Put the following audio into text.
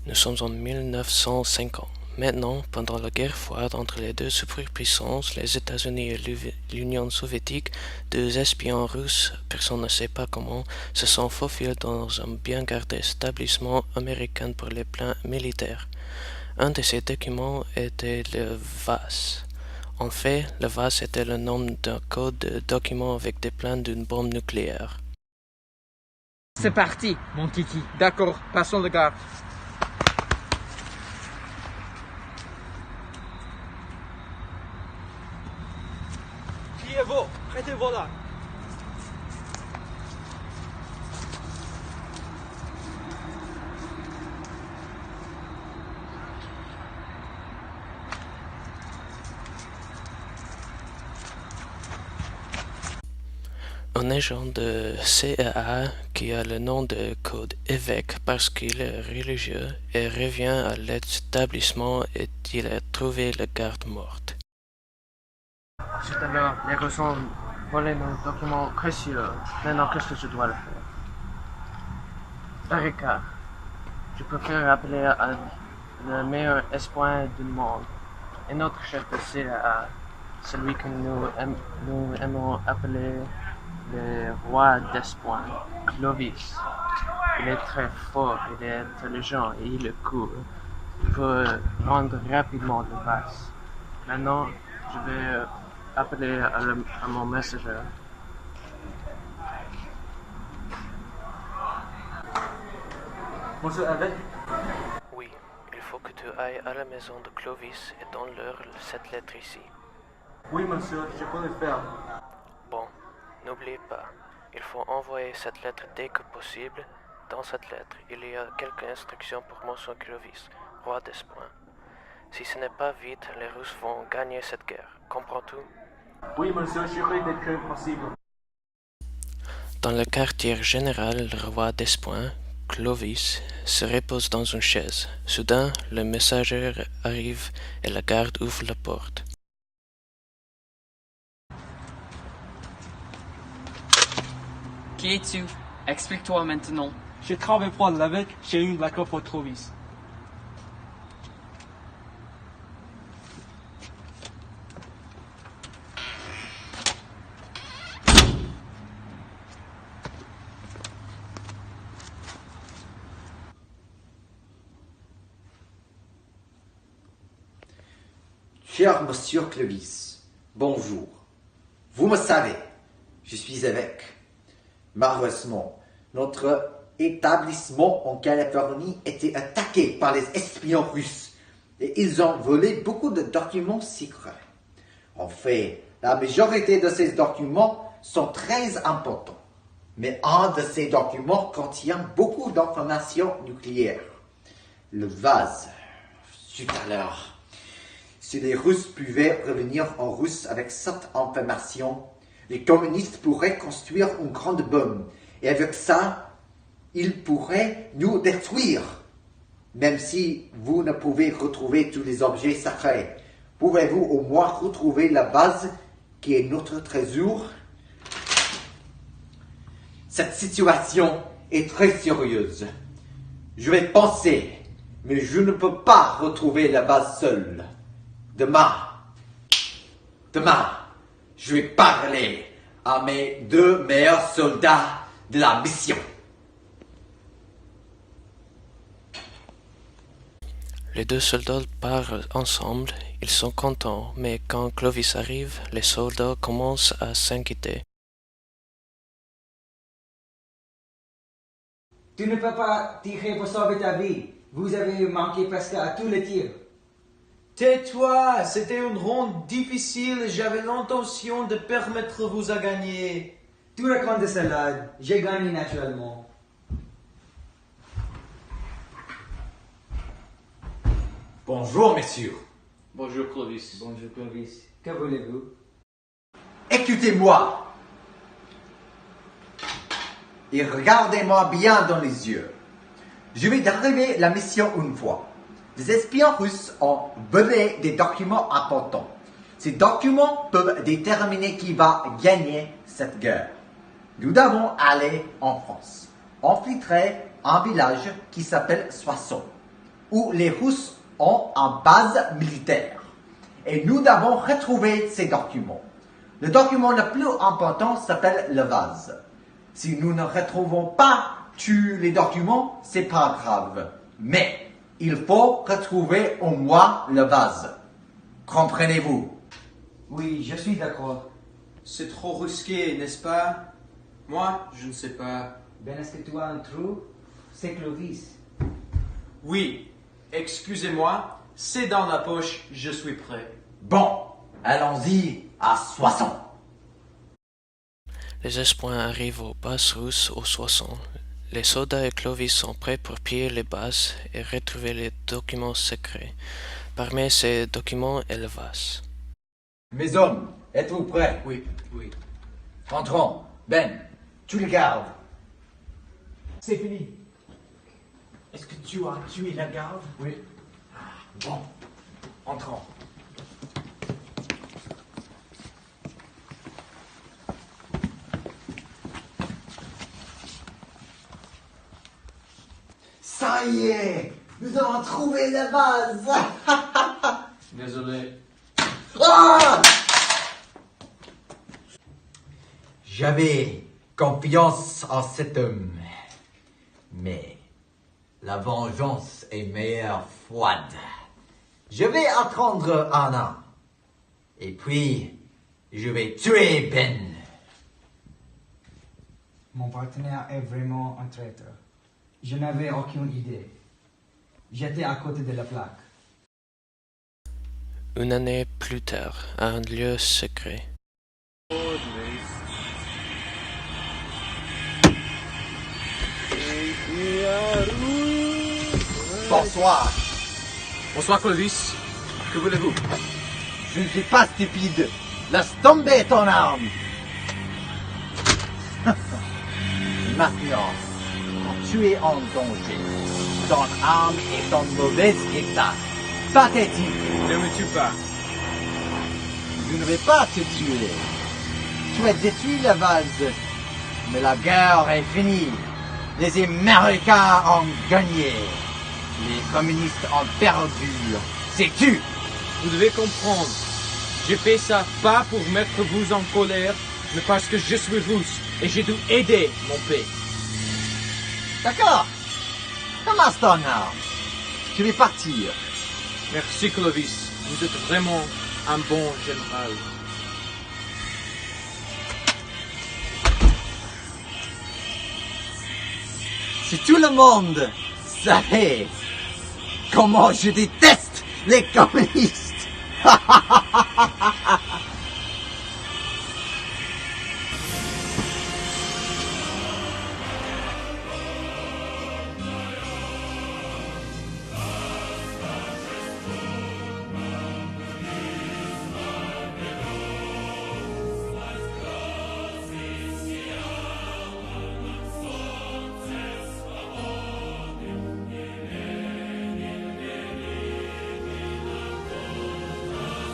Nous sommes en 1950. Maintenant, pendant la guerre froide entre les deux superpuissances, les États-Unis et l'Union soviétique, deux espions russes, personne ne sait pas comment, se sont faufilés dans un bien gardé établissement américain pour les plans militaires. Un de ces documents était le VAS. En fait, le VAS était le nom d'un code de document avec des plans d'une bombe nucléaire. C'est parti, mon kiki. D'accord, passons le garde. Pliez-vous, mettez-vous là. Un agent de CEA qui a le nom de code évêque parce qu'il est religieux et revient à l'établissement et il a trouvé la garde morte. Tout à l'heure, les Russes ont volé nos documents précieux. Maintenant, qu'est-ce que je dois le faire? Erika, je préfère appeler à le meilleur espoir du monde et notre chef de CA, celui que nous aimons appeler le roi d'espoir, Clovis. Il est très fort, il est intelligent et il est cool. Il peut rendre rapidement le pass. Maintenant, je vais appeler à mon messenger. Monsieur Avec, Oui, il faut que tu ailles à la maison de Clovis et donne-leur cette lettre ici. oui monsieur, je peux le faire. Bon, n'oublie pas, il faut envoyer cette lettre dès que possible. Dans cette lettre, il y a quelques instructions pour Monsieur Clovis, roi d'espoir. Si ce n'est pas vite, les Russes vont gagner cette guerre. Comprends-tu? Oui monsieur, je ferai dès que possible. Dans le quartier général, le roi d'espoir, Clovis, se repose dans une chaise. Soudain, le messager arrive et la garde ouvre la porte. Qui es-tu? Explique-toi maintenant. Je travaille pour l'Avec, j'ai eu l'accord pour Trovis. Cher monsieur Clovis, bonjour. Vous me savez, je suis évêque. Malheureusement, notre établissement en Californie était attaqué par les espions russes et ils ont volé beaucoup de documents secrets. En fait, la majorité de ces documents sont très importants. Mais un de ces documents contient beaucoup d'informations nucléaires. Le vase, tout à l'heure. Si les Russes pouvaient revenir en Russe avec cette information, les communistes pourraient construire une grande bombe. Et avec ça, ils pourraient nous détruire. Même si vous ne pouvez retrouver tous les objets sacrés, pouvez-vous au moins retrouver la base qui est notre trésor? Cette situation est très sérieuse. Je vais penser, mais je ne peux pas retrouver la base seule. Demain, je vais parler à mes deux meilleurs soldats de la mission. Les deux soldats parlent ensemble, ils sont contents, mais quand Clovis arrive, les soldats commencent à s'inquiéter. Tu ne peux pas tirer pour sauver ta vie. Vous avez manqué presque à tous les tirs. Tais-toi, c'était une ronde difficile, j'avais l'intention de permettre vous à gagner. Tu racontes de salade. J'ai gagné naturellement. Bonjour, messieurs. Bonjour Clovis. Bonjour Clovis. Que voulez-vous? Écoutez-moi. Et regardez-moi bien dans les yeux. Je vais d'arriver la mission une fois. Les espions russes ont volé des documents importants. Ces documents peuvent déterminer qui va gagner cette guerre. Nous devons aller en France, infiltrer un village qui s'appelle Soissons. où les Russes ont une base militaire. Et nous devons retrouver ces documents. Le document le plus important s'appelle le vase. Si nous ne retrouvons pas tous les documents, c'est pas grave. Mais il faut retrouver au moins le vase. Comprenez-vous? Oui, je suis d'accord. C'est trop risqué, n'est-ce pas? Moi, je ne sais pas. Ben, est-ce que tu as un trou? C'est Clovis. Oui, excusez-moi, c'est dans la poche, je suis prêt. Bon, allons-y à Soissons. Les espoirs arrivent aux bases russes aux Soissons. Les soldats et Clovis sont prêts pour piller les bases et retrouver les documents secrets. Parmi ces documents est le vase. Mes hommes, êtes-vous prêts? Oui, oui. Entrons. Ben, tu le gardes. C'est fini. Est-ce que tu as tué la garde? Oui. Bon, entrons. Ça y est, nous avons trouvé le vase. Désolé. Ah! J'avais confiance en cet homme, mais la vengeance est meilleure froide. Je vais attendre un an, et puis je vais tuer Ben. Mon partenaire est vraiment un traître. Je n'avais aucune idée. J'étais à côté de la plaque. Une année plus tard, à un lieu secret. Bonsoir. Bonsoir Clovis. Que voulez-vous? Je ne suis pas stupide. Laisse tomber ton arme. Maintenant, tu es en danger. Ton arme est en mauvais état. Pathétique. Ne me tue pas. Je ne vais pas te tuer. Tu as détruit la vase. Mais la guerre est finie. Les Américains ont gagné. Les communistes ont perdu. Sais-tu? Vous devez comprendre. J'ai fait ça pas pour mettre vous en colère, mais parce que je suis russe et j'ai dû aider mon pays. D'accord. Ramasse ton arme. Je vais partir. Merci Clovis. Vous êtes vraiment un bon général. Si tout le monde savait comment je déteste les communistes.